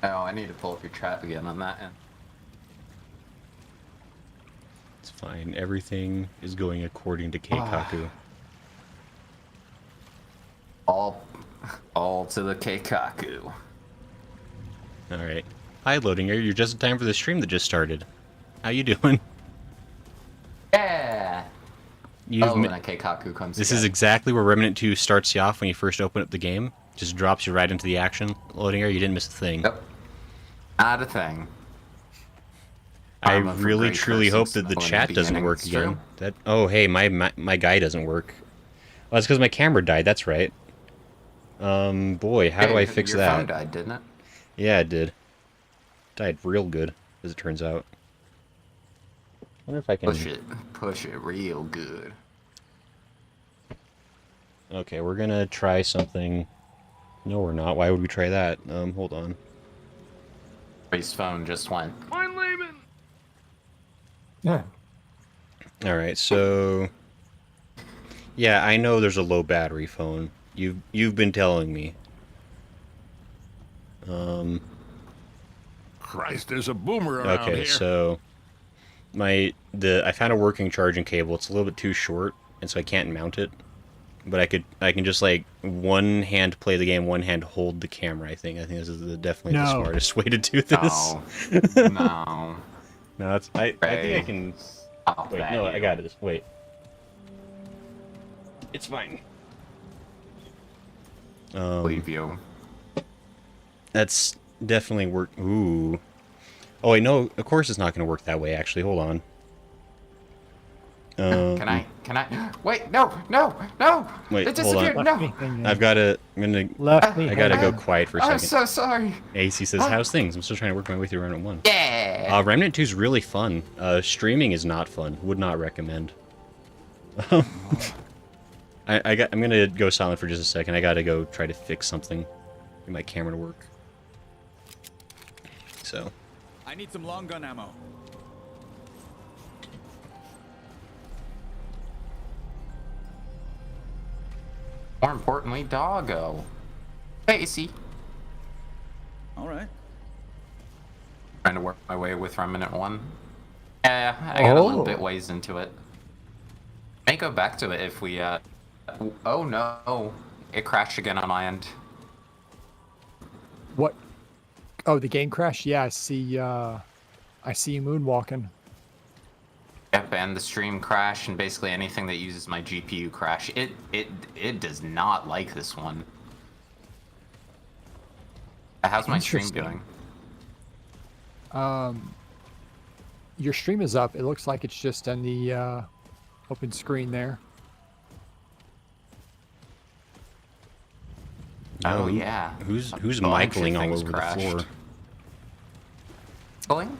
Oh, I need to pull up your chat again on that end. It's fine. Everything is going according to Keikaku. All to the Keikaku. Alright. Hi, loading here. You're just in time for the stream that just started. How you doing? Yeah! You've and a Keikaku comes This again. is exactly where Remnant 2 starts you off when you first open up the game. Just drops you right into the action. Loading area, you didn't miss a thing. Yep. Not a thing. I really truly hope that the chat doesn't work again. Oh hey, my guy doesn't work. Oh, that's because my camera died, that's right. Boy, how do I fix that? Your phone died, didn't it? Yeah, it did. Died real good, as it turns out. I wonder if I can... Push it real good. Okay, we're gonna try something. No, we're not. Why would we try that? Hold on. His phone just went. I'm leaving. Yeah. Alright, so... Yeah, I know there's a low battery phone. You've been telling me. Christ, there's a boomer around here. Okay, so... I found a working charging cable. It's a little bit too short, and so I can't mount it. But I can just like one hand play the game, one hand hold the camera. I think this is definitely the smartest way to do this. No. No. No, that's I think I can. Wait, no, I got this. Wait, it's fine. Leave you. That's definitely work. Ooh. Oh wait, no. Of course, it's not going to work that way. Actually, hold on. Can I? Wait, no. Wait, it hold disappeared. on. I've got to. I gotta go quiet for a second. I'm so sorry. AC says, "How's things?" I'm still trying to work my way through Remnant 1. Yeah. Remnant 2 is really fun. Streaming is not fun. Would not recommend. I'm gonna go silent for just a second. I gotta go try to fix something. Get my camera to work. So. I need some long gun ammo. More importantly, doggo. Casey. All right. Trying to work my way with Remnant 1. Yeah, I got a little bit ways into it. May go back to it if we, Oh no. It crashed again on my end. What? Oh, the game crashed? Yeah, I see you moonwalking. Yep, and the stream crash, and basically anything that uses my GPU crash. It does not like this one. How's my stream doing? Your stream is up. It looks like it's just on the open screen there. Oh yeah. Who's Michaeling all over the floor? Michaeling?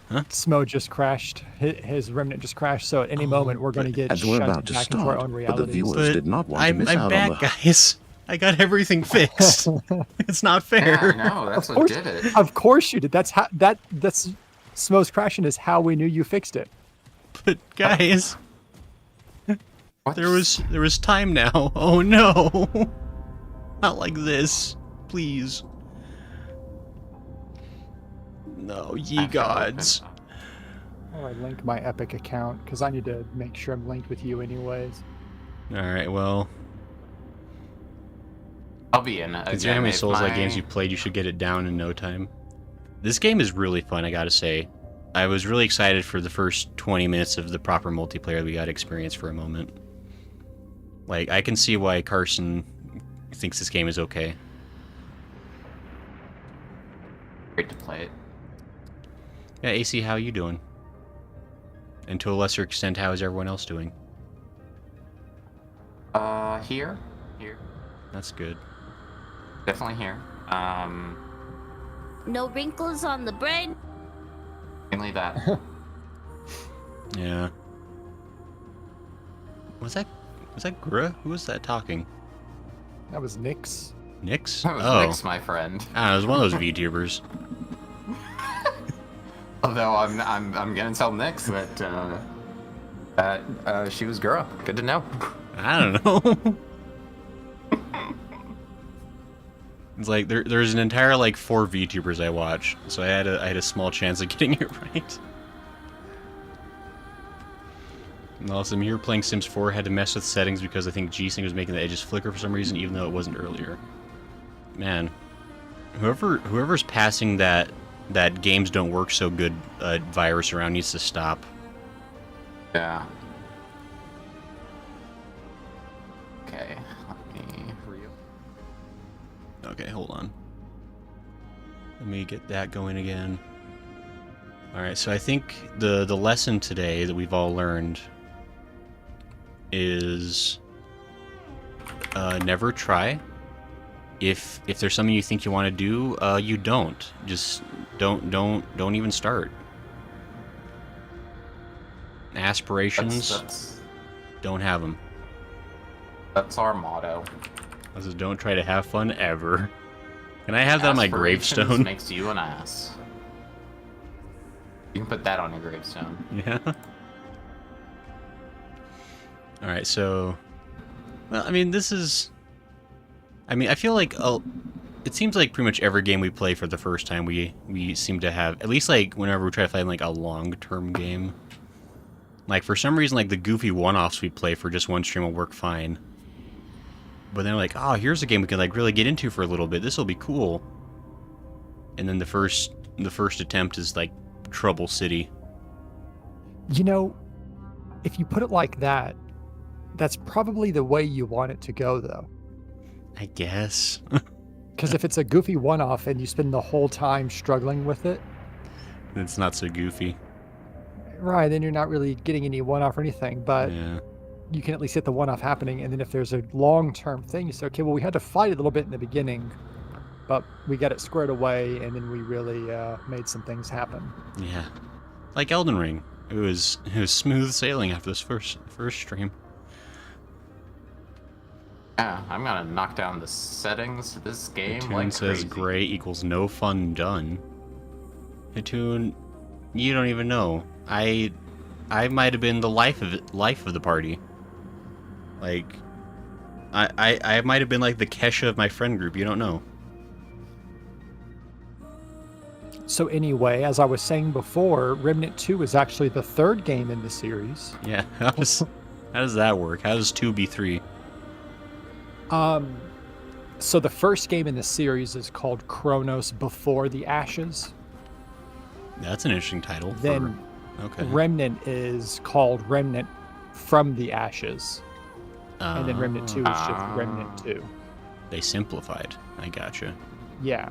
Huh? Smo just crashed. His Remnant just crashed. So at any moment we're going to get shunted back into our own reality. But the viewers did not want to miss I'm out back, on the... guys. I got everything fixed. It's not fair. Yeah, no, that's what did it. Of course you did. That's Smo's crashing is how we knew you fixed it. But guys, there was time now. Oh no. Not like this. Please. No, ye gods. Oh, I link my Epic account because I need to make sure I'm linked with you anyways. Alright, well. I'll be in it. Considering how many Souls-like games you've played, you should get it down in no time. This game is really fun, I gotta say. I was really excited for the first 20 minutes of the proper multiplayer we got to experience for a moment. Like, I can see why Carson thinks this game is okay. Great to play it. Yeah, AC, how you doing? And to a lesser extent, how is everyone else doing? Here. That's good. Definitely here. No wrinkles on the brain. Mainly that. Yeah. Was that Grua? Who was that talking? That was Nyx. Nyx? That was Nyx, my friend. Ah, it was one of those VTubers. Although I'm gonna tell Nyx that she was girl. Good to know. I don't know. It's like there's an entire like 4 VTubers I watch, so I had a small chance of getting it right. And also, I'm here playing Sims 4. Had to mess with settings because I think G-Sync was making the edges flicker for some reason, even though it wasn't earlier. Man, whoever's passing that games don't work so good virus around needs to stop. Yeah. Okay, let me Okay, hold on. Let me get that going again. Alright, so I think the lesson today that we've all learned is never try. If there's something you think you want to do, you don't. Just don't even start. Aspirations, don't have them. That's our motto. This is don't try to have fun ever. Can I have that on my Aspirations gravestone? makes you an ass. You can put that on your gravestone. Yeah. Alright, so... Well, I mean, this is... I mean, I feel like... it seems like pretty much every game we play for the first time, we seem to have... At least, like, whenever we try to play, like, a long-term game. Like, for some reason, like, the goofy one-offs we play for just one stream will work fine. But then, like, oh, here's a game we can, like, really get into for a little bit. This will be cool. And then the first attempt is, like, Trouble City. You know, if you put it like that, that's probably the way you want it to go, though. I guess. Because if it's a goofy one-off and you spend the whole time struggling with it, It's not so goofy. right, then you're not really getting any one-off or anything. But Yeah. you can at least get the one-off happening. And then if there's a long-term thing, you say, okay, well, we had to fight a little bit in the beginning, but we got it squared away, and then we really made some things happen. Yeah. Like Elden Ring. It was smooth sailing after this first stream. Yeah, I'm gonna knock down the settings of this game Tune like says crazy. gray equals no fun done. Tune, you don't even know. I might have been the life of the party. Like, I might have been like the Kesha of my friend group. You don't know. So anyway, as I was saying before, Remnant 2 is actually the third game in the series. Yeah. How does that work? How does 2 be 3? So the first game in the series is called Chronos Before the Ashes. That's an interesting title. Then Okay. Remnant is called Remnant from the Ashes. And then Remnant 2 is just Remnant 2. They simplified. I gotcha. Yeah.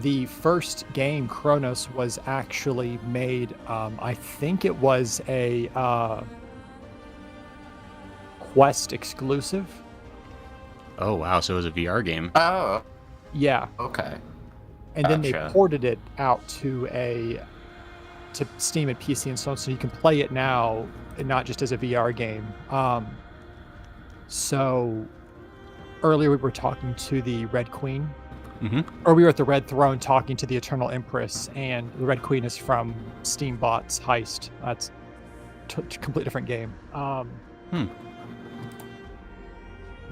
The first game, Chronos, was actually made, I think it was a Quest exclusive. Oh wow, so it was a VR game. Oh, Yeah. okay. And then they Gotcha. ported it out to Steam and PC and so on, so you can play it now, and not just as a VR game. So earlier we were talking to the Red Queen, or we were at the Red Throne talking to the Eternal Empress, and the Red Queen is from Steambot's Heist. That's a completely different game.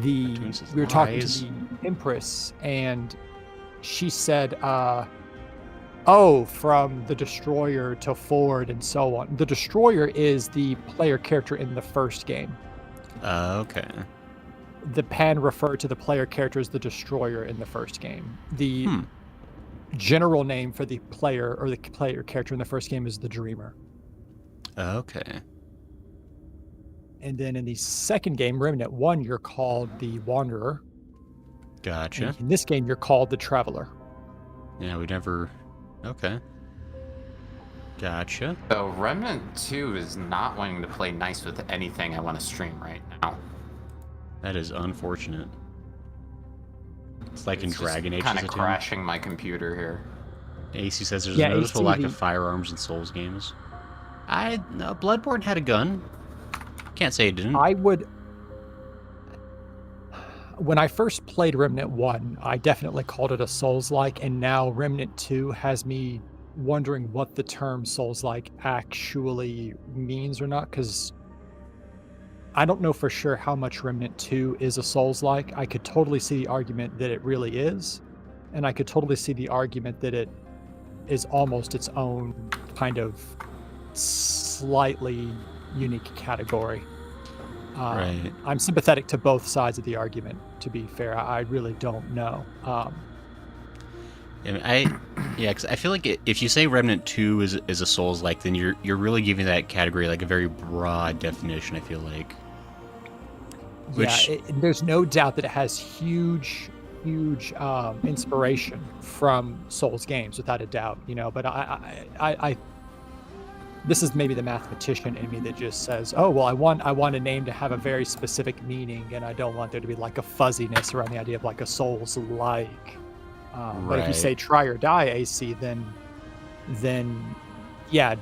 We were talking to the Empress, and she said, from the Destroyer to Ford and so on. The Destroyer is the player character in the first game. Okay. The pen referred to the player character as the Destroyer in the first game. The general name for the player or the player character in the first game is the Dreamer. Okay. And then in the second game, Remnant 1, you're called the Wanderer. Gotcha. And in this game, you're called the Traveler. Yeah, we never... Okay. Gotcha. So Remnant 2 is not wanting to play nice with anything I want to stream right now. That is unfortunate. It's like in It's Dragon Age. kind is of it, too? crashing my computer here. AC says there's Yeah, a noticeable AC, lack of firearms in Souls games. Bloodborne had a gun. Can't say it didn't. When I first played Remnant 1, I definitely called it a Souls-like, and now Remnant 2 has me wondering what the term Souls-like actually means or not, because I don't know for sure how much Remnant 2 is a Souls-like. I could totally see the argument that it really is, and I could totally see the argument that it is almost its own kind of slightly unique category. Right. I'm sympathetic to both sides of the argument, to be fair. I really don't know. Yeah, because I feel like if you say Remnant 2 is a Souls-like, then you're really giving that category like a very broad definition, I feel like. Which, There's no doubt that it has huge inspiration from Souls games, without a doubt, but I this is maybe the mathematician in me that just says, oh, well, I want a name to have a very specific meaning, and I don't want there to be like a fuzziness around the idea of like a Souls-like. But if you say try or die AC, then yeah,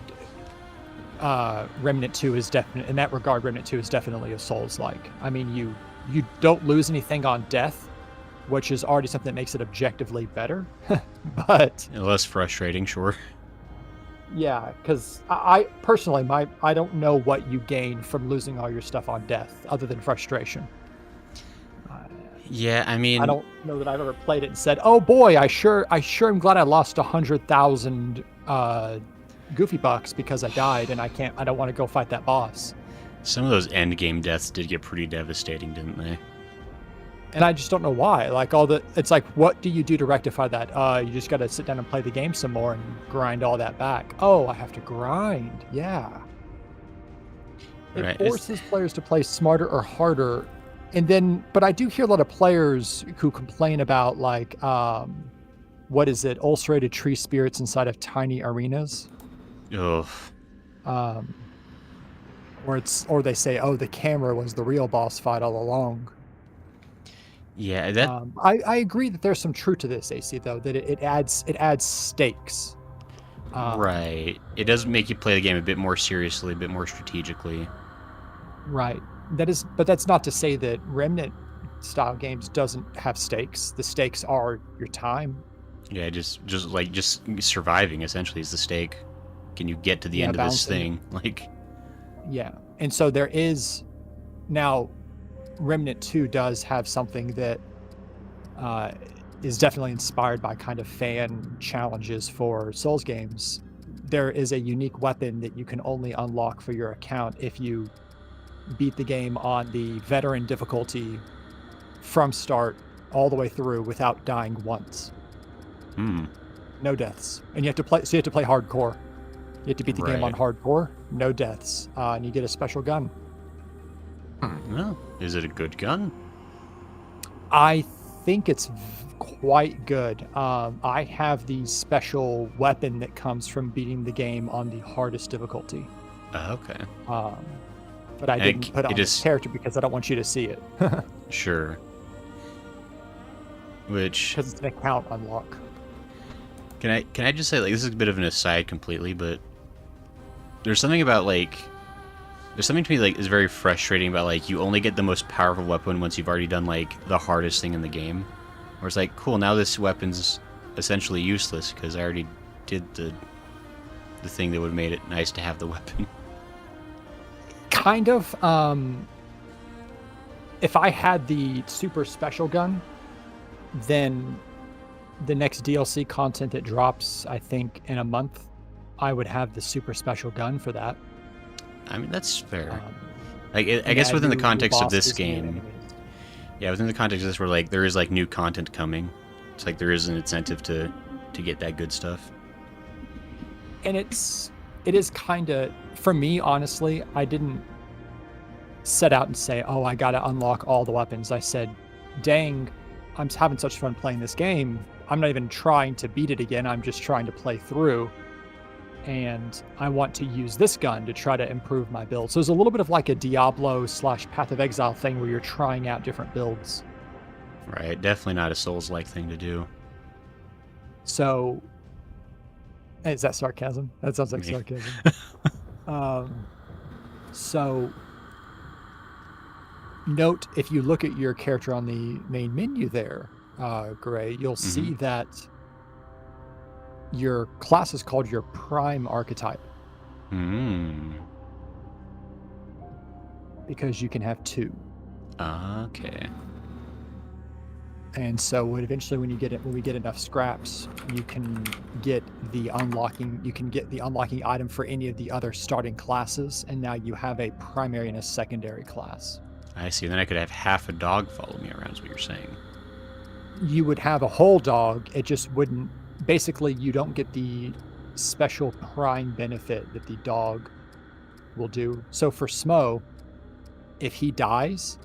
Remnant 2 is definitely, in that regard, Remnant 2 is definitely a Souls-like. I mean, you don't lose anything on death, which is already something that makes it objectively better, but less frustrating, sure. Yeah, because I personally, I don't know what you gain from losing all your stuff on death, other than frustration. Yeah, I mean, I don't know that I've ever played it and said, "Oh boy, I sure am glad I lost 100,000 Goofy bucks because I died and I don't want to go fight that boss." Some of those end game deaths did get pretty devastating, didn't they? And I just don't know why. Like it's like, what do you do to rectify that? You just got to sit down and play the game some more and grind all that back. Oh, I have to grind. Yeah. It forces players to play smarter or harder. And then, but I do hear a lot of players who complain about like, what is it? Ulcerated tree spirits inside of tiny arenas. Ugh. Or they say, oh, the camera was the real boss fight all along. Yeah, that. I agree that there's some truth to this, AC, though, that it adds stakes. Right. It does make you play the game a bit more seriously, a bit more strategically. Right. But that's not to say that Remnant style games doesn't have stakes. The stakes are your time. Yeah, just surviving essentially is the stake. Can you get to the end of this thing? Yeah. And so there is now. Remnant 2 does have something that is definitely inspired by kind of fan challenges for Souls games. There is a unique weapon that you can only unlock for your account if you beat the game on the veteran difficulty from start all the way through without dying once. No deaths. And you have to play hardcore. You have to beat the game on hardcore, no deaths, and you get a special gun. Well, is it a good gun? I think it's quite good. I have the special weapon that comes from beating the game on the hardest difficulty. Okay. But I didn't put it on this character because I don't want you to see it. Sure. Because it's an account unlock. Can I just say, like, this is a bit of an aside completely, but there's something about there's something to me like is very frustrating about like you only get the most powerful weapon once you've already done like the hardest thing in the game. Where it's like, cool, now this weapon's essentially useless because I already did the thing that would have made it nice to have the weapon. Kind of. If I had the super special gun, then the next DLC content that drops, I think in a month, I would have the super special gun for that. I mean, that's fair. I guess within the context of this game, within the context of this, where like there is like new content coming, it's like there is an incentive to get that good stuff. And it is kind of, for me, honestly, I didn't set out and say, oh, I got to unlock all the weapons. I said, dang, I'm having such fun playing this game. I'm not even trying to beat it again. I'm just trying to play through. And I want to use this gun to try to improve my build. So there's a little bit of like a Diablo / Path of Exile thing where you're trying out different builds. Right, definitely not a Souls-like thing to do. So, is that sarcasm? That sounds like sarcasm. So, note if you look at your character on the main menu there, Gray, you'll see that your class is called your Prime Archetype. Because you can have two. Okay. And so when we get enough scraps, you can get the unlocking item for any of the other starting classes, and now you have a primary and a secondary class. I see. Then I could have half a dog follow me around, is what you're saying. You would have a whole dog, it just wouldn't. Basically, you don't get the special prime benefit that the dog will do. So for Smo, if he dies,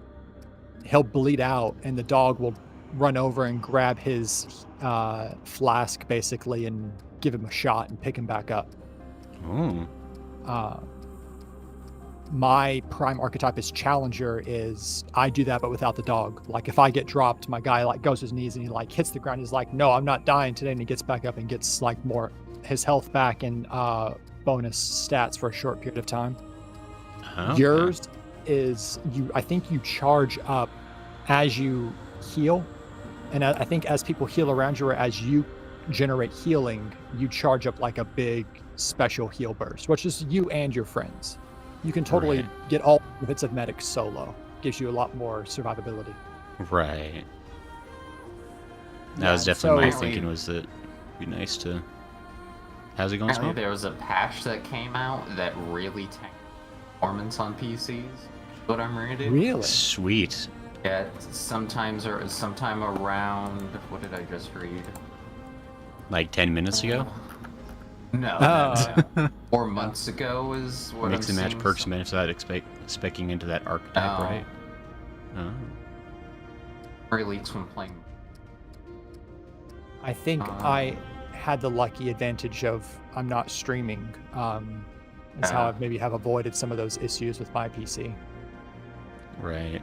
he'll bleed out, and the dog will run over and grab his flask, basically, and give him a shot and pick him back up. Oh. My prime archetype as Challenger is I do that, but without the dog. Like, if I get dropped, my guy like goes to his knees and he like hits the ground. He's like, "No, I'm not dying today," and he gets back up and gets like more his health back and bonus stats for a short period of time. Okay. Yours is I think you charge up as you heal, and I think as people heal around you or as you generate healing, you charge up like a big special heal burst, which is you and your friends. You can totally Right. get all bits of medic solo. Gives you a lot more survivability. Right. That Yeah, was definitely my so- thinking, was that it'd be nice to... How's it going, Apparently Smoke? there was a patch that came out that really tanked performance on PCs. What I'm reading. Really? Sweet. Yeah, sometimes or sometime around. What did I just read? Like 10 minutes ago? No, Oh. no. 4 months ago is what Mix I'm and match seeing. perks and benefits without speccing into that archetype, Oh. right? Oh. Leaks when playing. I think I had the lucky advantage of I'm not streaming. That's how I maybe have avoided some of those issues with my PC. Right.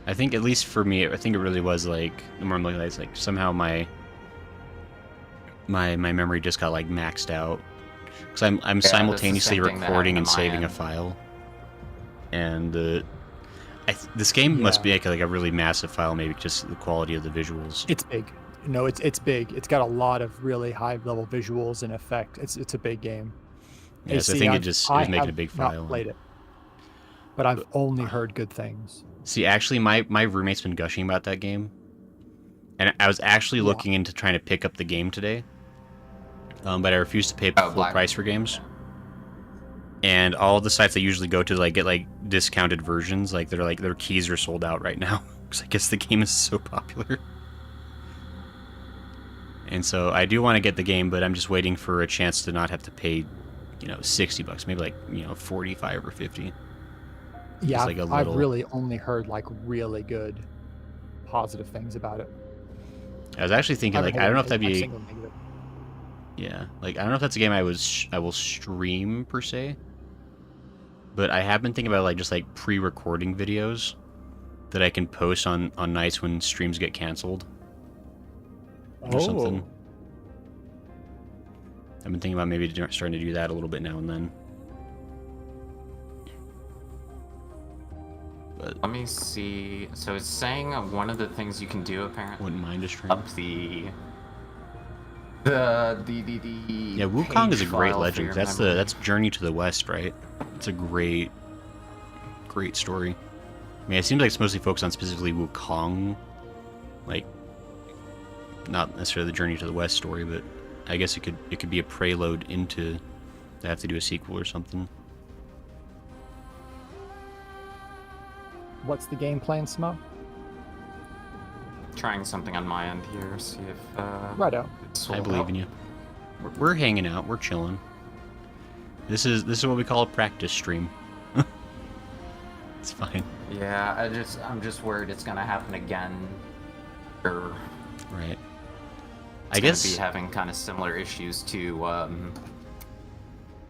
I think, at least for me, I think it really was like, the more I'm looking at it, it's like somehow my memory just got like maxed out. Because I'm simultaneously same thing that recording and happened on my saving a end. file. And this game must be like a really massive file, maybe just the quality of the visuals. It's big. No, it's big. It's got a lot of really high level visuals and effect. It's a big game. Yeah, so I think it was making a big I have file. not played it, but I've only heard good things. See, actually, my roommate's been gushing about that game. And I was actually looking into trying to pick up the game today. But I refuse to pay full price for games. And all the sites I usually go to like get like discounted versions, like their keys are sold out right now. Because I guess the game is so popular. And so I do want to get the game, but I'm just waiting for a chance to not have to pay, $60, maybe like, 45 or 50. Yeah, Just like a I've little- really only heard like really good, positive things about it. I was actually thinking, like, I don't know if that'd be, Single negative. yeah, like, I don't know if that's a game I will stream, per se. But I have been thinking about, like, just, like, pre-recording videos that I can post on nights when streams get canceled. Or something. I've been thinking about maybe starting to do that a little bit now and then. But Let me see. So it's saying one of the things you can do apparently wouldn't mind a stream. up the Yeah, Wukong is a great legend. That's Journey to the West, right? It's a great story. I mean, it seems like it's mostly focused on specifically Wukong, like not necessarily the Journey to the West story, but I guess it could be a prelude into they have to do a sequel or something. What's the game plan, Smo? Trying something on my end here. See if Righto. it's I sold believe out. in you. We're hanging out. We're chilling. This is what we call a practice stream. It's fine. Yeah, I'm just worried it's gonna happen again. Or Right. it's I guess gonna be having kind of similar issues to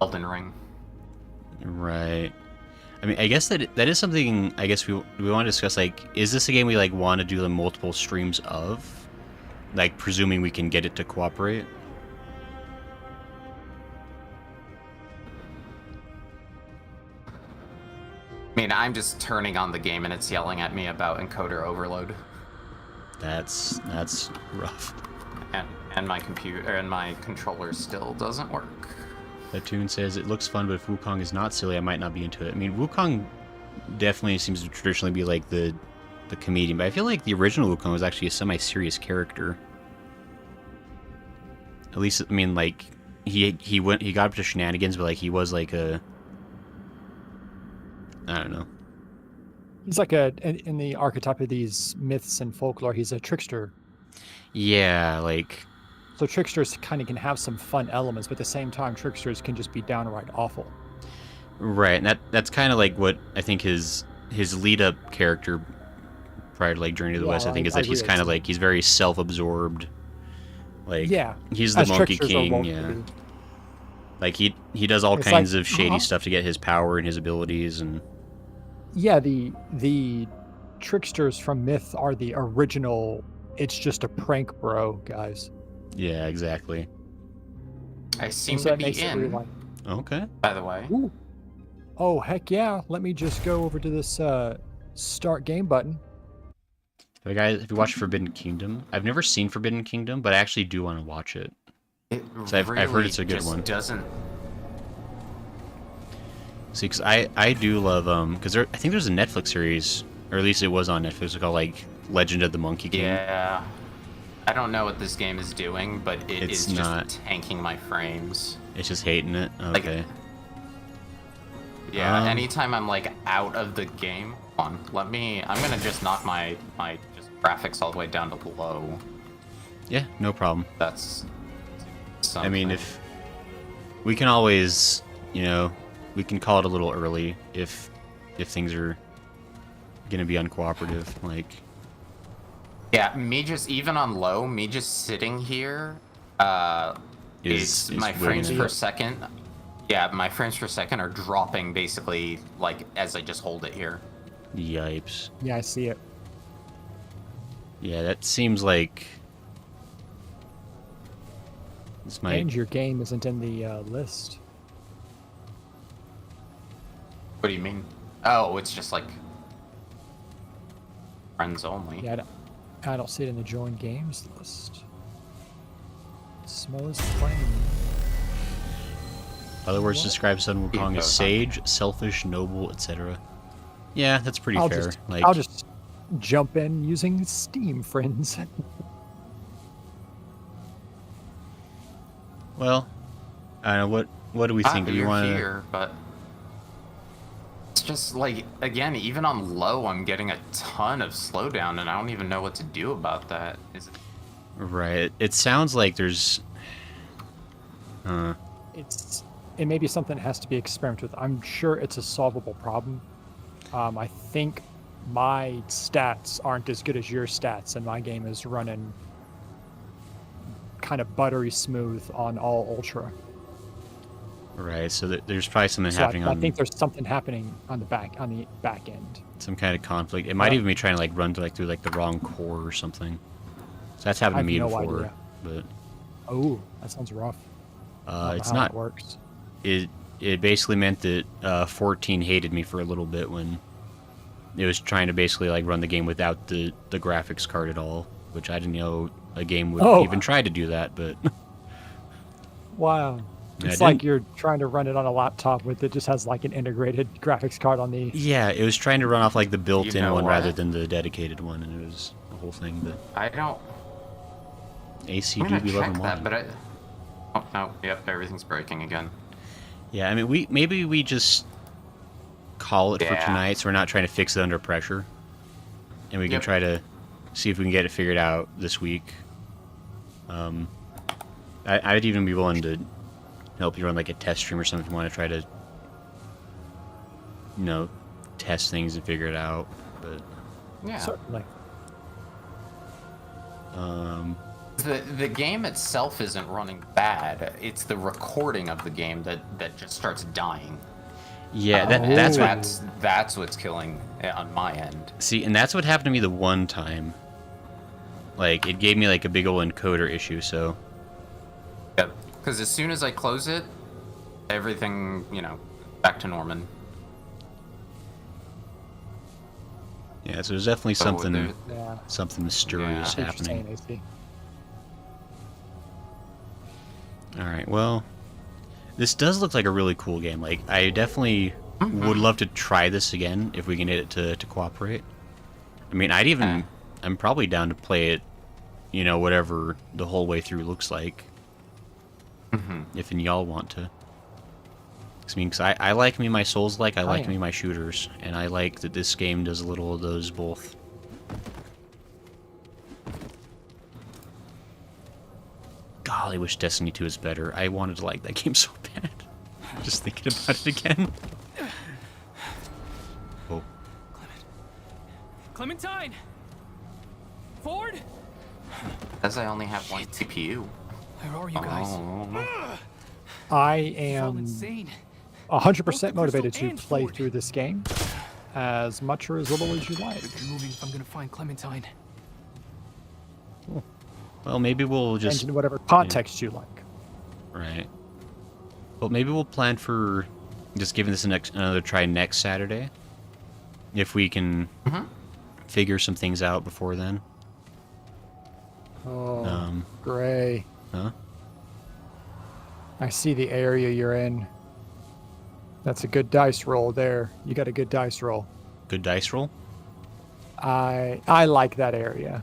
Elden Ring. Right. I mean, I guess that is something. I guess we want to discuss. Like, is this a game we like want to do the multiple streams of? Like, presuming we can get it to cooperate. I mean, I'm just turning on the game and it's yelling at me about encoder overload, That's rough. and my computer and my controller still doesn't work. That tune says it looks fun, but if Wukong is not silly, I might not be into it. I mean, Wukong definitely seems to traditionally be like the the comedian, but I feel like the original Wukong was actually a semi-serious character. At least, I mean, like, he got up to shenanigans, but like he was like a, I don't know. He's like in the archetype of these myths and folklore, he's a trickster. Yeah, like. So tricksters kind of can have some fun elements, but at the same time, tricksters can just be downright awful. Right, and that's kind of like what I think his lead-up character prior to like Journey to the West, I think, is that he's kind of like, he's very self-absorbed. Like, yeah, he's the Monkey King, yeah. Like, he does all kinds of shady stuff to get his power and his abilities, and... Yeah, the tricksters from myth are the original, it's just a prank bro, guys. Yeah, exactly. I seem to be in, okay. by the way. Ooh. Oh, heck yeah. Let me just go over to this start game button. Hey guys, have you watched Forbidden Kingdom? I've never seen Forbidden Kingdom, but I actually do want to watch it. I've heard it's a good one. Doesn't. See, because I do love because I think there's a Netflix series, or at least it was on Netflix, called like Legend of the Monkey King. Yeah. I don't know what this game is doing, but it's just not tanking my frames. It's just hating it. Okay. Like, yeah. Anytime I'm like out of the game, I'm gonna just knock my just graphics all the way down to low. Yeah, no problem. That's something. I mean, if we can always, you know, we can call it a little early if things are gonna be uncooperative, like. Yeah, even on low, me just sitting here, is my frames per second. Yeah, my frames per second are dropping basically like as I just hold it here. Yipes. Yeah, I see it. Yeah, that seems like this might. And your game isn't in the list. What do you mean? Oh, it's just like friends only. Yeah, I don't see it in the join games list. Smell is playing. Other words describe Sun Wukong as sage, selfish, noble, etc. Yeah, that's pretty fair. I'll just jump in using Steam, friends. Well, I don't know, what do we think? Do we want to... here, but it's just like, again, even on low, I'm getting a ton of slowdown, and I don't even know what to do about that. Right. It sounds like there's... It may be something that has to be experimented with. I'm sure it's a solvable problem. I think my stats aren't as good as your stats, and my game is running kind of buttery smooth on all ultra. Right, so there's probably something happening I think there's something happening on the back end. Some kind of conflict. It might even be trying to like run through like the wrong core or something. So that's happened to me before. Idea. But oh, that sounds rough. It's not. It works. It basically meant that 14 hated me for a little bit when it was trying to basically like run the game without the graphics card at all, which I didn't know a game would even try to do that. But wow. It's like you're trying to run it on a laptop with it just has like an integrated graphics card on the... Yeah, it was trying to run off like the built-in one rather than the dedicated one, and it was the whole thing. But I don't... AC Doobie Love that, but oh, no, yep, everything's breaking again. Yeah, I mean, maybe we just call it for tonight, so we're not trying to fix it under pressure. And we can try to see if we can get it figured out this week. I'd even be willing to help you run like a test stream or something if you want to try to, you know, test things and figure it out. But yeah, certainly. The game itself isn't running bad. It's the recording of the game that just starts dying. Yeah, that's what's killing it on my end. See, and that's what happened to me the one time. Like, it gave me like a big old encoder issue. So. Yep. Because as soon as I close it, everything, you know, back to Norman. Yeah, so there's definitely something mysterious happening. All right, well, this does look like a really cool game. Like, I definitely would love to try this again if we can get it to cooperate. I mean, I'm probably down to play it, you know, whatever the whole way through looks like. If and y'all want to. I mean, because I like me my Souls-like, I like me my shooters, and I like that this game does a little of those both. Golly, I wish Destiny 2 was better. I wanted to like that game so bad. Just thinking about it again. Oh. Clementine! Ford? As I only have one CPU. Where are you guys? I It's all am insane. 100% motivated to and play Ford. through this game as much or as little as you like. Keep moving if I'm gonna find Clementine. Well, maybe we'll just... And in whatever context you like. Right. Well, maybe we'll plan for just giving this another try next Saturday. If we can figure some things out before then. Oh, Gray. Huh? I see the area you're in. That's a good dice roll there. You got a good dice roll. Good dice roll? I like that area.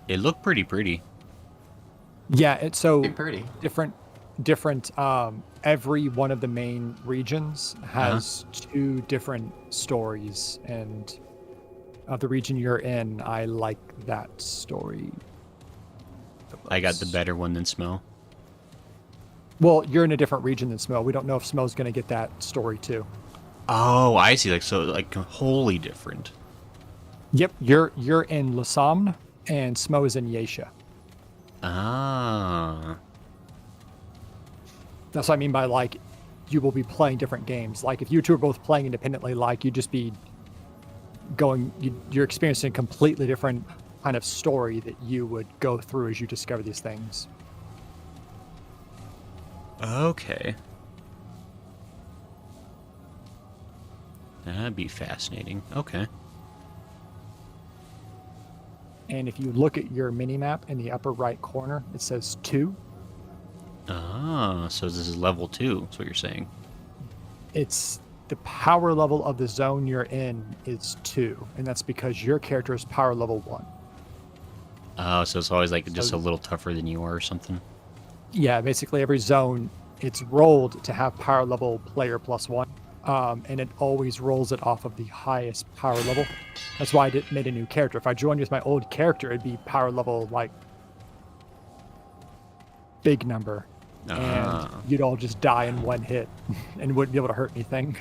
It looked pretty. Yeah, it's so Pretty. different every one of the main regions has two different stories, and of the region you're in, I like that story. I got the better one than Smell. Well, you're in a different region than Smo. We don't know if Smo's going to get that story too. Oh, I see. Like, so, like, wholly different. Yep, you're in Lasamne, and Smo is in Yesha. Ah. That's what I mean by, like, you will be playing different games. Like, if you two are both playing independently, like, you'd just be you're experiencing a completely different kind of story that you would go through as you discover these things. Okay. That'd be fascinating. Okay. And if you look at your mini-map in the upper right corner, it says 2. Ah, so this is level 2, that's what you're saying. It's the power level of the zone you're in is 2, and that's because your character is power level 1. Oh, so it's always like just a little tougher than you are or something? Yeah, basically every zone, it's rolled to have power level player +1, and it always rolls it off of the highest power level. That's why I made a new character. If I joined with my old character, it'd be power level, like, big number. And you'd all just die in one hit and wouldn't be able to hurt anything.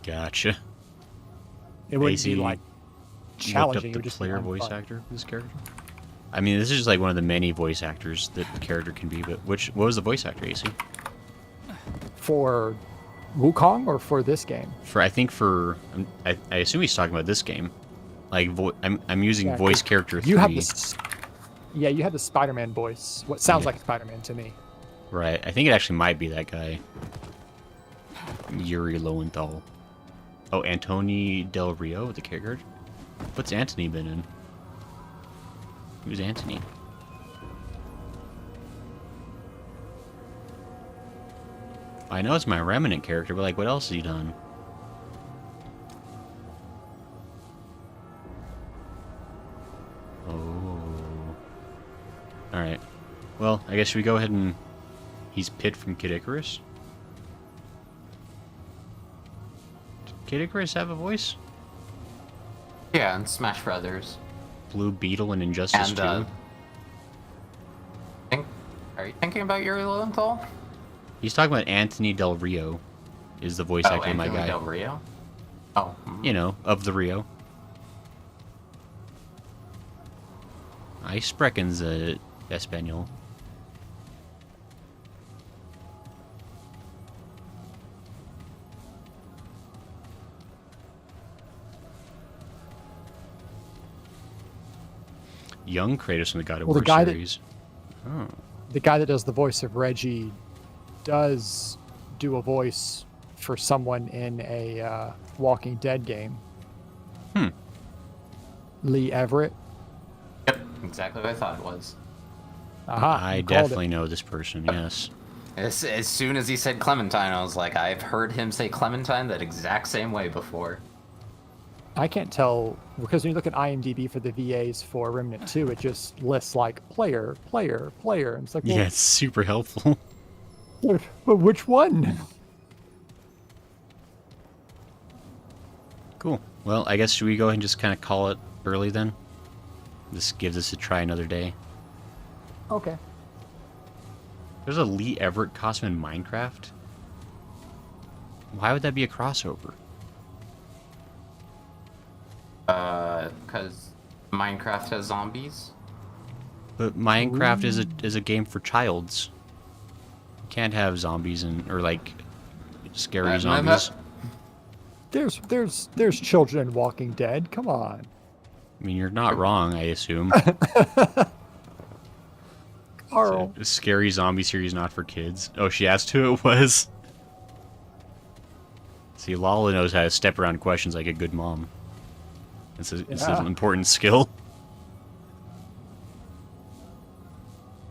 Gotcha. It wouldn't AC be, like, Looked up challenging. It the would just be player fun. voice actor for this character? I mean, this is just like one of the many voice actors that the character can be, but what was the voice actor, AC? For Wukong or for this game? I assume he's talking about this game. Like, I'm using Yeah, voice 'cause character 3. You have this. Yeah, you have the Spider-Man voice. What sounds like Spider-Man to me. Right. I think it actually might be that guy. Yuri Lowenthal. Oh, Antony Del Rio, the character? What's Antony been in? Who's Antony? I know it's my Remnant character, but like, what else has he done? Oh. Alright. Well, I guess we go ahead and... He's Pit from Kid Icarus? Did Kid Icarus have a voice? Yeah, and Smash Brothers. Blue Beetle and Injustice 2? Are you thinking about Yuri Lowenthal? He's talking about Anthony Del Rio, is the voice actor of my Anthony guy. Del Rio? Oh. You know, of the Rio. I sprekens Espanol. Young Kratos from the God of War series. The guy that does the voice of Reggie does do a voice for someone in a Walking Dead game. Lee Everett. Yep, exactly what I thought it was. Aha, I you called definitely it. know this person, yes. As soon as he said Clementine, I was like, I've heard him say Clementine that exact same way before. I can't tell because when you look at IMDb for the VAs for Remnant 2, it just lists like player, player, player. And it's like, well, Yeah, it's super helpful. but which one? Cool. Well, I guess should we go ahead and just kind of call it early then? This gives us a try another day. Okay. There's a Lee Everett costume in Minecraft? Why would that be a crossover? Because Minecraft has zombies. But Minecraft is a game for childs. You can't have zombies or like scary zombies. There's children in Walking Dead. Come on. I mean, you're not wrong, I assume. Carl. A scary zombie series not for kids. Oh, she asked who it was. See, Lala knows how to step around questions like a good mom. It's an important skill.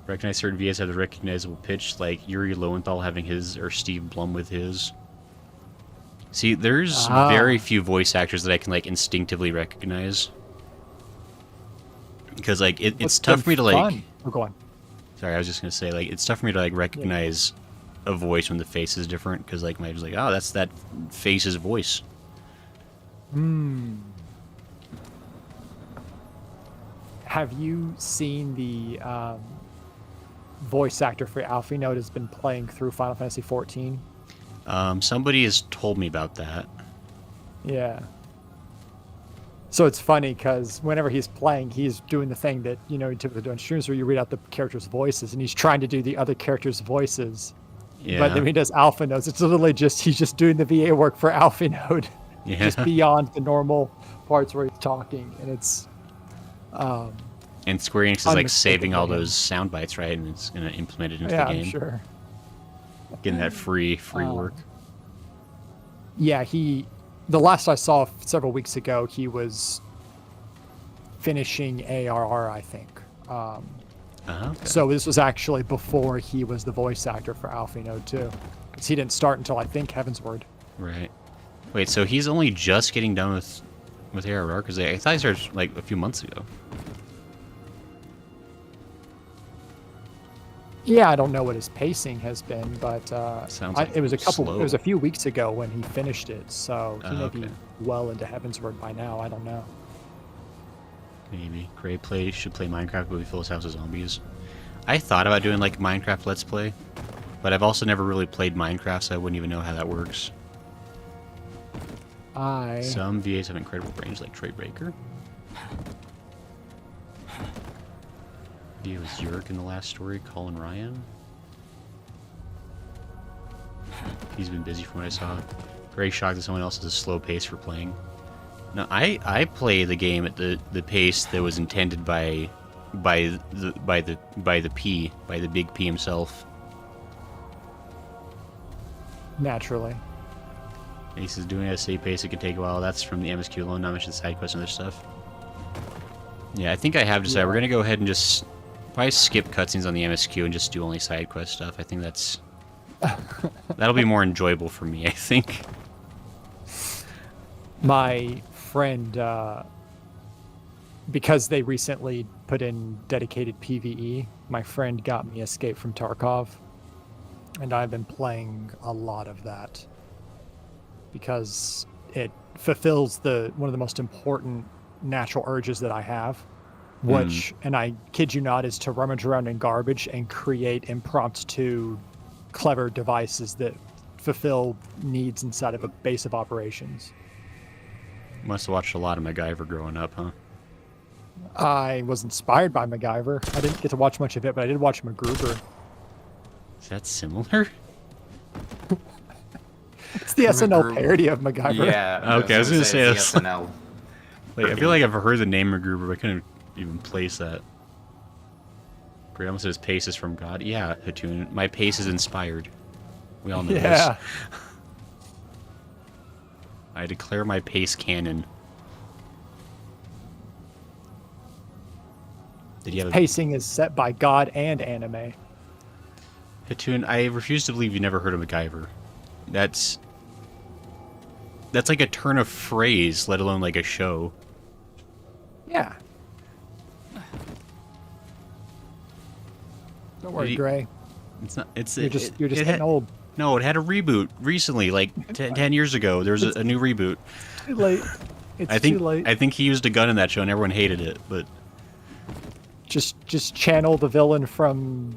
Recognize certain VAs have the recognizable pitch, like Yuri Lowenthal having his, or Steve Blum with his. See, there's very few voice actors that I can, like, instinctively recognize. Because, like, it's tough for me to, like... Oh, go on. Sorry, I was just going to say, like, it's tough for me to, like, recognize a voice when the face is different. Because, like, my just like, oh, that's that face's voice. Have you seen the voice actor for Alfie Note has been playing through Final Fantasy XIV? Somebody has told me about that. Yeah. So it's funny because whenever he's playing, he's doing the thing that, you know, you typically do on streams where you read out the characters' voices, and he's trying to do the other characters' voices. Yeah. But then when he does Alpha Notes, it's literally just, he's just doing the VA work for Alpha Note. Yeah. Just beyond the normal parts where he's talking. And it's... and Square Enix is, like, saving all those sound bites, right? And it's going to implement it into the game. Yeah, sure. Getting that free work. Yeah, the last I saw several weeks ago, he was finishing ARR, I think. Okay. So this was actually before he was the voice actor for Alfie Node 2. Because he didn't start until, I think, Heavensward. Right. Wait, so he's only just getting done with ARR? Because I thought he started, like, a few months ago. Yeah, I don't know what his pacing has been, but Sounds like it was slow. It was a few weeks ago when he finished it, so he may Okay. be well into Heavensward by now. I don't know. Maybe. Gray should play Minecraft, but we fill his house with zombies. I thought about doing, like, Minecraft Let's Play, but I've also never really played Minecraft, so I wouldn't even know how that works. Some VAs have incredible range, like Troy Baker. He was Yurk in the last story, Colin Ryan. He's been busy from what I saw. Very shocked that someone else has a slow pace for playing. No, I play the game at the pace that was intended by the big P himself. Naturally. And he says doing it at a safe pace, it can take a while. That's from the MSQ alone, not mention side quests and other stuff. Yeah, I think I have decided we're gonna go ahead and just probably skip cutscenes on the MSQ and just do only side quest stuff. I think that'll be more enjoyable for me, I think. My friend, because they recently put in dedicated PvE, my friend got me Escape from Tarkov, and I've been playing a lot of that because it fulfills one of the most important natural urges that I have, which, and I kid you not, is to rummage around in garbage and create impromptu clever devices that fulfill needs inside of a base of operations. Must have watched a lot of MacGyver growing up, huh? I was inspired by MacGyver. I didn't get to watch much of it, but I did watch MacGruber. Is that similar? It's the SNL parody of MacGyver. Yeah. Okay, I was gonna say it's the SNL. Like, I feel like I've heard the name MacGruber, but I couldn't even place that. Great, almost says pace is from God. Yeah, Hatun. My pace is inspired. We all know this. I declare my pace canon. Did you have Pacing is set by God and anime. Hatun, I refuse to believe you never heard of MacGyver. That's that's like a turn of phrase, let alone like a show. Yeah. Don't worry, Did he- Gray. It's not. It's You're just it getting had- old. No, it had a reboot recently, like 10 years ago. There's a new reboot. Too late. It's I think too late. I think he used a gun in that show, and everyone hated it. But Just channel the villain from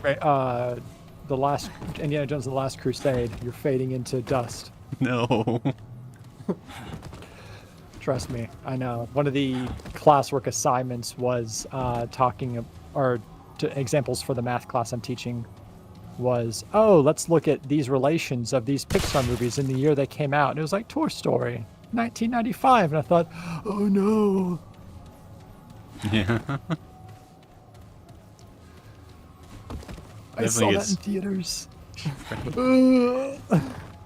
the last Indiana Jones and the Last Crusade. You're fading into dust. no. Trust me, I know. One of the classwork assignments was examples for the math class I'm teaching was, oh, let's look at these relations of these Pixar movies in the year they came out. And it was like Toy Story, 1995. And I thought, oh no. Yeah. I saw Definitely that in is. theaters.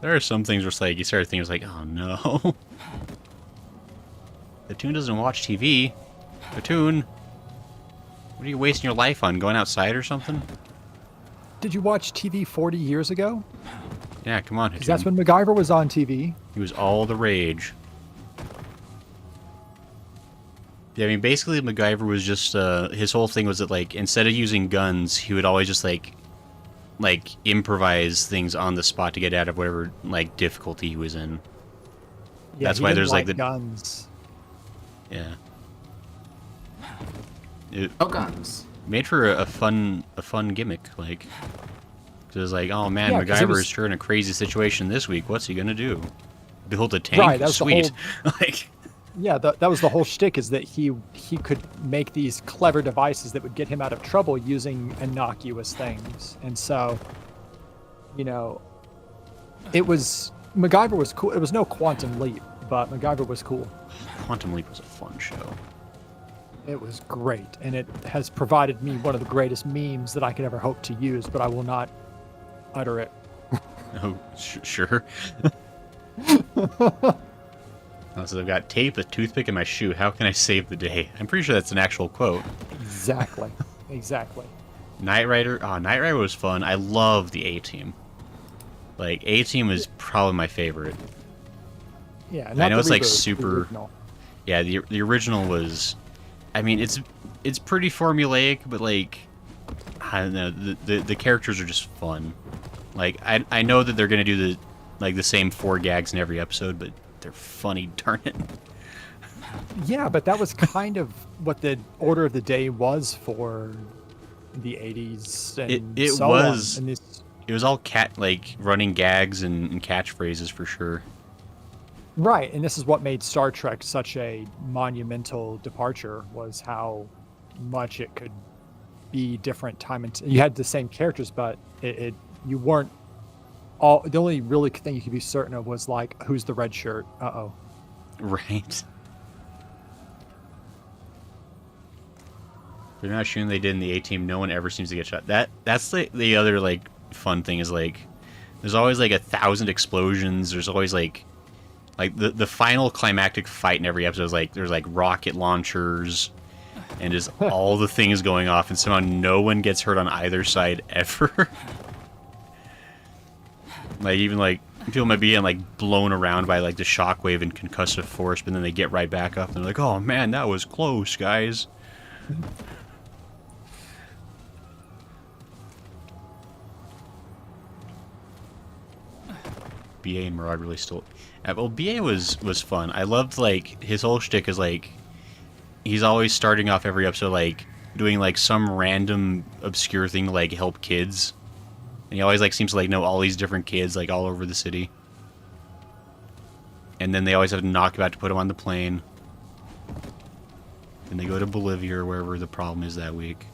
There are some things where it's like you start thinking, it's like, oh no. The Toon doesn't watch TV. The Toon. What are you wasting your life on? Going outside or something? Did you watch TV 40 years ago? Yeah, come on. Because that's when MacGyver was on TV. He was all the rage. Yeah, I mean, basically, MacGyver was just, his whole thing was that, like, instead of using guns, he would always just, like, improvise things on the spot to get out of whatever, like, difficulty he was in. Yeah, That's he why didn't there's, like, the... guns. Yeah. It Oh, guns. made for a fun gimmick, like... 'cause it was like, oh man, Yeah, 'cause it MacGyver was- is sure in a crazy situation this week. What's he gonna do? Build a tank? Right, that was the Sweet. Like... Yeah, that was the whole shtick, is that he could make these clever devices that would get him out of trouble using innocuous things. And so, you know, MacGyver was cool. It was no Quantum Leap, but MacGyver was cool. Quantum Leap was a fun show. It was great, and it has provided me one of the greatest memes that I could ever hope to use, but I will not utter it. Oh, sure. So I've got tape, a toothpick, and my shoe. How can I save the day? I'm pretty sure that's an actual quote. Exactly. Exactly. Knight Rider. Oh, Knight Rider was fun. I love the A-Team. Like, A-Team is probably my favorite. Yeah, I know it's like the super... original. Yeah, the original was... I mean, it's pretty formulaic, but like... I don't know, the characters are just fun. Like, I know that they're gonna do the same 4 gags in every episode, but they're funny, darn it. Yeah, but that was kind of what the order of the day was for the 80s and It so was. on. And this, It was all running gags and catchphrases for sure. right, and this is what made Star Trek such a monumental departure, was how much it could be different time and you had the same characters, but you weren't all. The only really thing you could be certain of was like, who's the red shirt? Uh-oh. Right. They're not shooting they did in the A-Team. No one ever seems to get shot. That's the other like fun thing is like there's always like 1,000 explosions. There's always like the final climactic fight in every episode is like there's like rocket launchers and just all the things going off, and somehow no one gets hurt on either side ever. Like even like people might be getting like blown around by like the shockwave and concussive force, but then they get right back up and they're like, "Oh man, that was close, guys." BA and Murad really still... well, BA was fun. I loved, like, his whole shtick is, like, he's always starting off every episode, like, doing, like, some random obscure thing to, like, help kids. And he always, like, seems to, like, know all these different kids, like, all over the city. And then they always have to knock him out to put him on the plane. And they go to Bolivia or wherever the problem is that week.